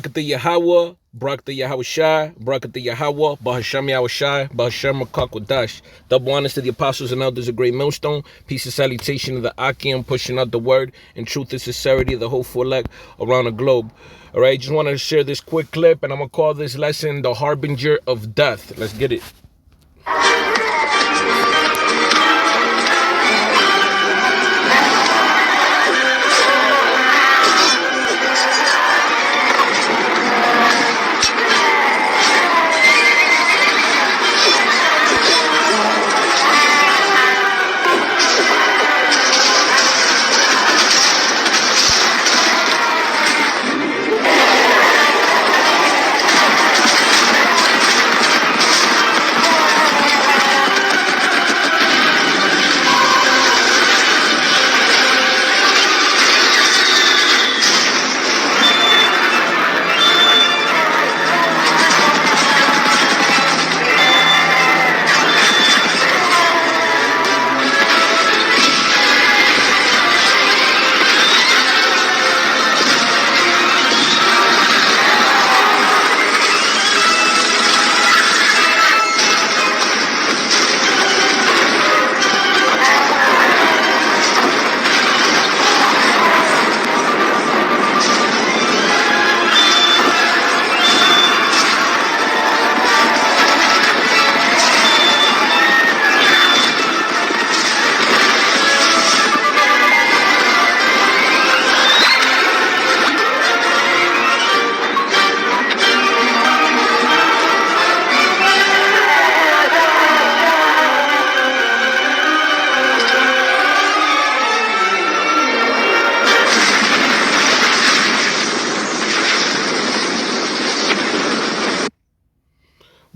Brakatha Yahweh, Brakatha Yahweh Shai, Brakatha Yahweh, Bahasham Yahweh Shai, Bahasham Makakwadash. Double honors to the apostles and elders of Great Millstone. Peace and salutation of the Akim, pushing out the word and truth and sincerity of the hopeful elect around the globe. All right, just wanted to share this quick clip, and I'm going to call this lesson the Harbinger of Death. Let's get it.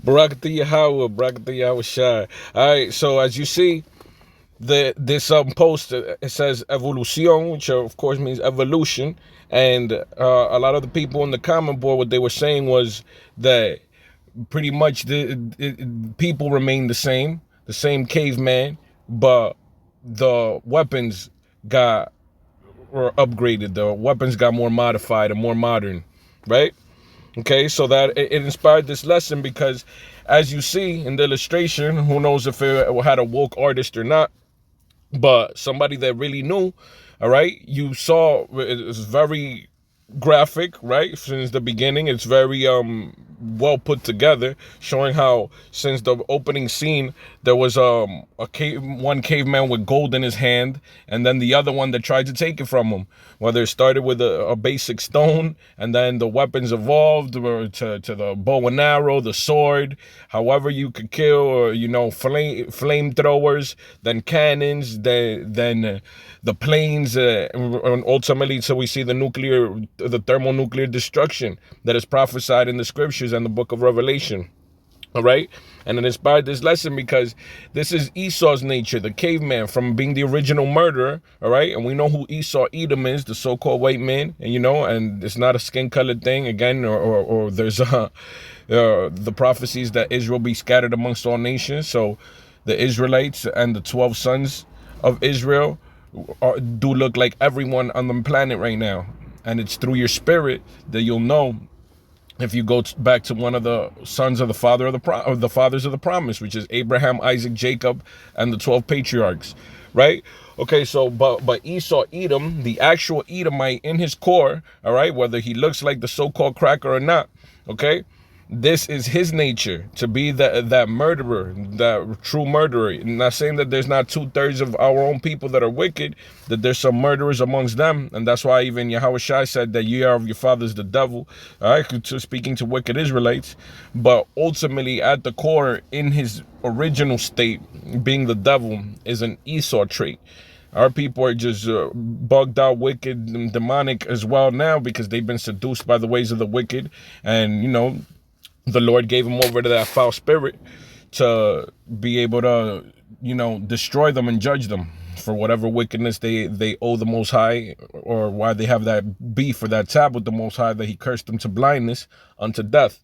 Brakatha Yahweh, Brakatha Yahweh Shai. All right, so as you see, this post, it says evolución, which of course means evolution, and a lot of the people on the comment board, what they were saying was that pretty much people remain the same caveman, but the weapons got or upgraded. The weapons got more modified and more modern, right? Okay, so that it inspired this lesson because, as you see in the illustration, who knows if it had a woke artist or not, but somebody that really knew, all right, you saw it's very graphic, right? Since the beginning, it's very well put together, showing how since the opening scene there was one caveman with gold in his hand, and then the other one that tried to take it from him. Whether it started with a basic stone, and then the weapons evolved to the bow and arrow, the sword, however you could kill, or flamethrowers, then cannons, then the planes, and ultimately, so we see the thermonuclear destruction that is prophesied in the scriptures and the book of Revelation. All right, and it inspired this lesson because this is Esau's nature, the caveman, from being the original murderer. All right, and we know who Esau, Edom is, the so-called white man, and and it's not a skin-colored thing again, or there's the prophecies that Israel be scattered amongst all nations. So the Israelites and the 12 sons of Israel do look like everyone on the planet right now, and it's through your spirit that you'll know if you go back to one of the sons of the fathers of the promise, which is Abraham, Isaac, Jacob, and the 12 patriarchs, right? Okay, so but Esau, Edom, the actual Edomite in his core, all right, whether he looks like the so-called cracker or not, okay, this is his nature, to be that murderer, that true murderer. I'm not saying that there's not 2/3 of our own people that are wicked, that there's some murderers amongst them, and that's why even Yahweh Shai said that ye are of your fathers the devil, all right, speaking to wicked Israelites. But ultimately, at the core, in his original state, being the devil is an Esau trait. Our people are just bugged out, wicked, and demonic as well now because they've been seduced by the ways of the wicked, and the Lord gave them over to that foul spirit to be able to, destroy them and judge them for whatever wickedness they owe the Most High, or why they have that beef or that tab with the Most High, that he cursed them to blindness unto death.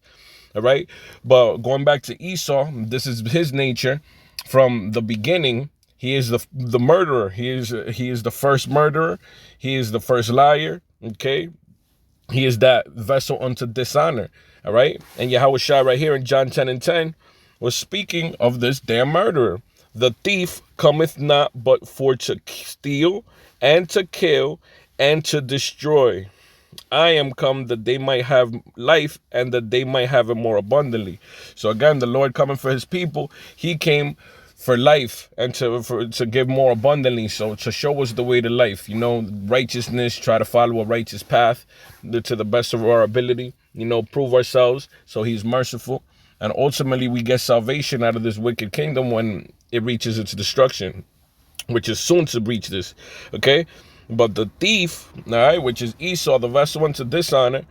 All right. But going back to Esau, this is his nature from the beginning. He is the murderer. He is the first murderer. He is the first liar. Okay. He is that vessel unto dishonor. All right. And Yahushua right here in John 10 and 10 was speaking of this damn murderer. The thief cometh not but for to steal and to kill and to destroy. I am come that they might have life and that they might have it more abundantly. So again, the Lord coming for his people, he came for life and to give more abundantly. So to show us the way to life, you know, righteousness, try to follow a righteous path to the best of our ability, you know, prove ourselves. So he's merciful. And ultimately we get salvation out of this wicked kingdom when it reaches its destruction, which is soon to reach this. Okay. But the thief, all right, which is Esau, the vessel unto dishonor,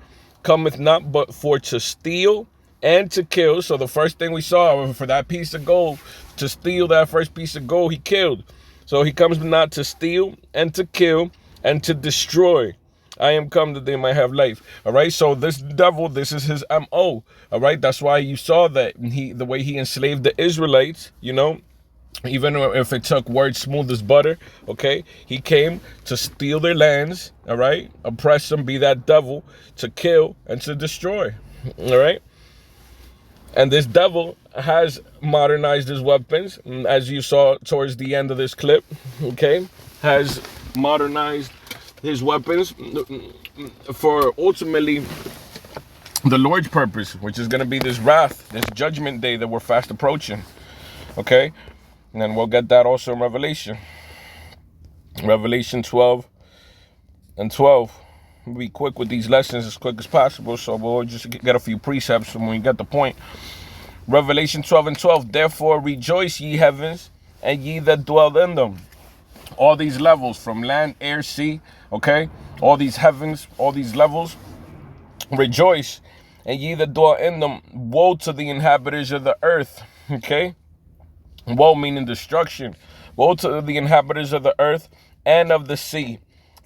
cometh not but for to steal and to kill. So the first thing we saw for that piece of gold, to steal that first piece of gold, he killed. So he comes not to steal and to kill and to destroy. I am come that they might have life. All right. So this devil, this is his MO. All right. That's why you saw that the way he enslaved the Israelites, you know, even if it took words smooth as butter, okay, he came to steal their lands, all right, oppress them, be that devil, to kill and to destroy, all right. And this devil has modernized his weapons, as you saw towards the end of this clip, okay, has modernized his weapons for ultimately the Lord's purpose, which is going to be this wrath, this judgment day that we're fast approaching, okay. And then we'll get that also in Revelation. Revelation 12 and 12. We'll be quick with these lessons as quick as possible. So we'll just get a few precepts when we get the point. Revelation 12 and 12. Therefore rejoice, ye heavens, and ye that dwell in them. All these levels from land, air, sea. Okay. All these heavens, all these levels. Rejoice, and ye that dwell in them. Woe to the inhabitants of the earth. Okay. Woe meaning destruction. Woe to the inhabitants of the earth and of the sea.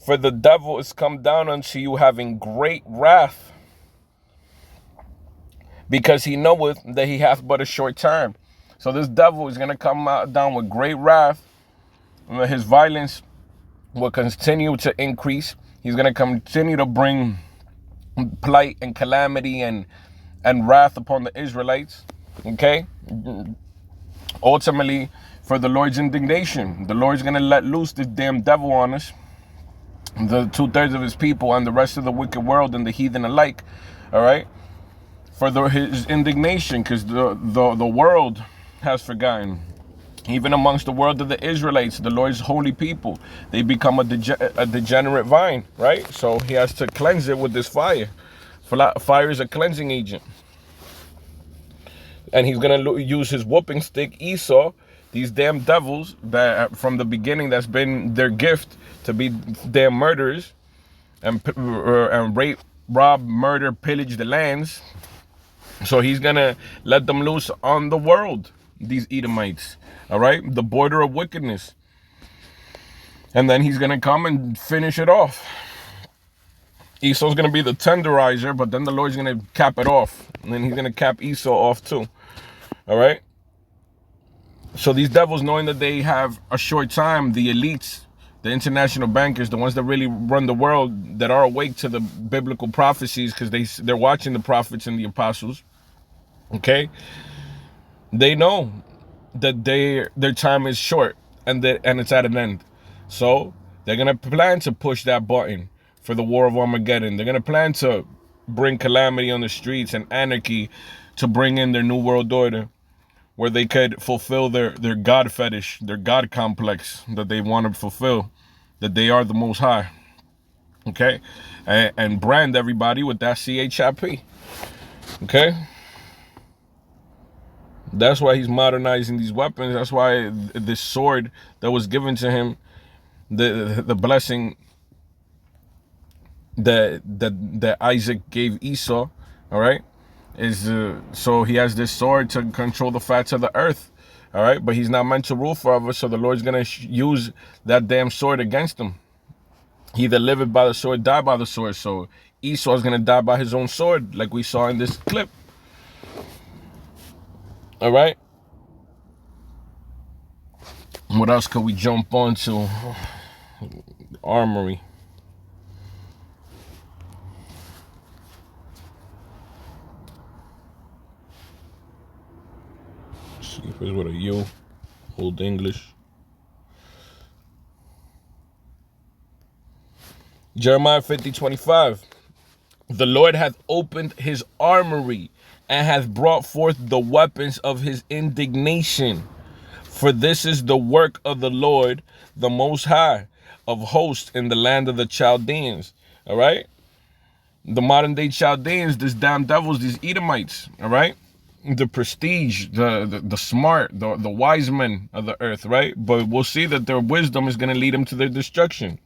For the devil is come down unto you having great wrath, because he knoweth that he hath but a short time. So this devil is going to come down with great wrath. His violence will continue to increase. He's going to continue to bring plight and calamity and wrath upon the Israelites. Okay? Ultimately, for the Lord's indignation, the Lord's going to let loose this damn devil on us, the 2/3 of his people and the rest of the wicked world and the heathen alike, all right, for his indignation, because the world has forgotten. Even amongst the world of the Israelites, the Lord's holy people, they become a degenerate vine, right? So he has to cleanse it with this fire. Fire is a cleansing agent. And he's going to use his whooping stick, Esau, these damn devils that from the beginning that's been their gift to be damn murderers and rape, rob, murder, pillage the lands. So he's going to let them loose on the world, these Edomites, all right? The border of wickedness. And then he's going to come and finish it off. Esau's going to be the tenderizer, but then the Lord's going to cap it off. And then he's going to cap Esau off too. All right. So these devils, knowing that they have a short time, the elites, the international bankers, the ones that really run the world, that are awake to the biblical prophecies, because they're watching the prophets and the apostles. Okay. They know that their time is short and it's at an end. So they're going to plan to push that button for the war of Armageddon. They're going to plan to bring calamity on the streets and anarchy to bring in their new world order, where they could fulfill their God fetish, their God complex that they want to fulfill, that they are the Most High. Okay? And brand everybody with that CHIP. Okay? That's why he's modernizing these weapons. That's why this sword that was given to him, the blessing that Isaac gave Esau, all right, is so he has this sword to control the fats of the earth, all right, but he's not meant to rule forever. So the Lord's gonna use that damn sword against him. He that liveth by the sword die by the sword. So Esau's gonna die by his own sword, like we saw in this clip. All right. What else could we jump onto? Armory. See if it's with a U. Old English. Jeremiah 50:25. The Lord hath opened his armory and hath brought forth the weapons of his indignation. For this is the work of the Lord, the Most High, of hosts in the land of the Chaldeans. All right? The modern day Chaldeans, these damn devils, these Edomites. All right? The prestige, the smart, the wise men of the earth. Right? But we'll see that their wisdom is going to lead them to their destruction.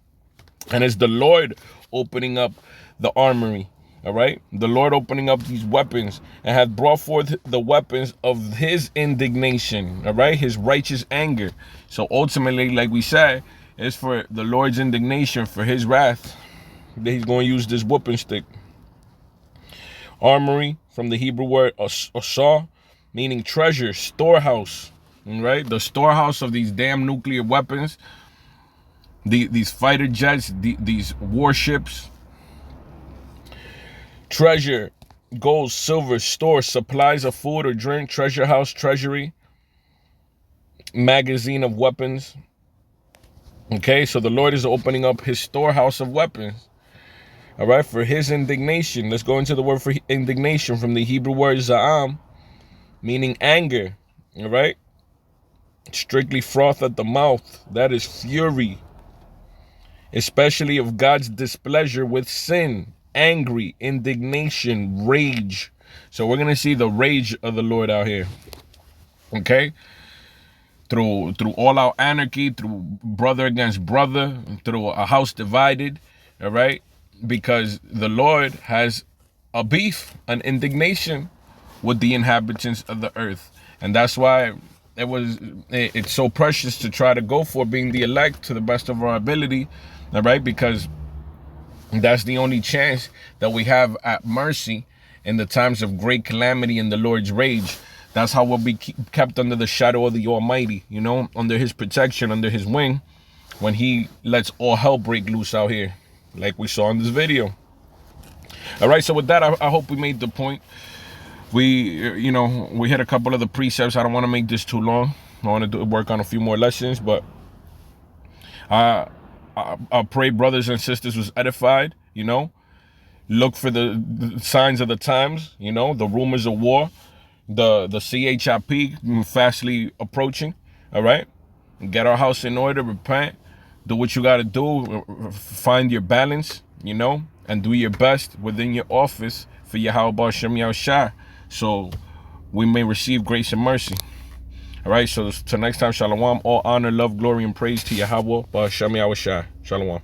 And it's the Lord opening up the armory. All right, the Lord opening up these weapons and hath brought forth the weapons of his indignation. All right, his righteous anger. So ultimately, like we said, it's for the Lord's indignation, for his wrath, that he's going to use this whooping stick. Armory, from the Hebrew word asah, meaning treasure, storehouse. All right, the storehouse of these damn nuclear weapons, these fighter jets, these warships. Treasure, gold, silver, store, supplies of food or drink, treasure house, treasury, magazine of weapons. Okay, so the Lord is opening up his storehouse of weapons. All right, for his indignation. Let's go into the word for indignation from the Hebrew word za'am, meaning anger. All right, strictly froth at the mouth. That is fury, especially of God's displeasure with sin. Angry, indignation, rage. So we're gonna see the rage of the Lord out here. Okay, through all out anarchy, through brother against brother, through a house divided. All right, because the Lord has a beef, an indignation with the inhabitants of the earth, and that's why it's so precious to try to go for being the elect to the best of our ability. All right, because that's the only chance that we have at mercy in the times of great calamity and the Lord's rage. That's how we'll be kept under the shadow of the Almighty, you know, under his protection, under his wing, when he lets all hell break loose out here, like we saw in this video. All right, so with that, I hope we made the point. We hit a couple of the precepts. I don't want to make this too long. I want to work on a few more lessons, but I pray brothers and sisters was edified, you know. Look for the signs of the times, you know, the rumors of war, the CHIP fastly approaching, all right? Get our house in order, repent, do what you got to do, find your balance, you know, and do your best within your office for Yahweh Shem Yahushua, so we may receive grace and mercy. All right, so till next time, shalom. All honor, love, glory, and praise to Yahweh, Shem Yahushua. Shalom.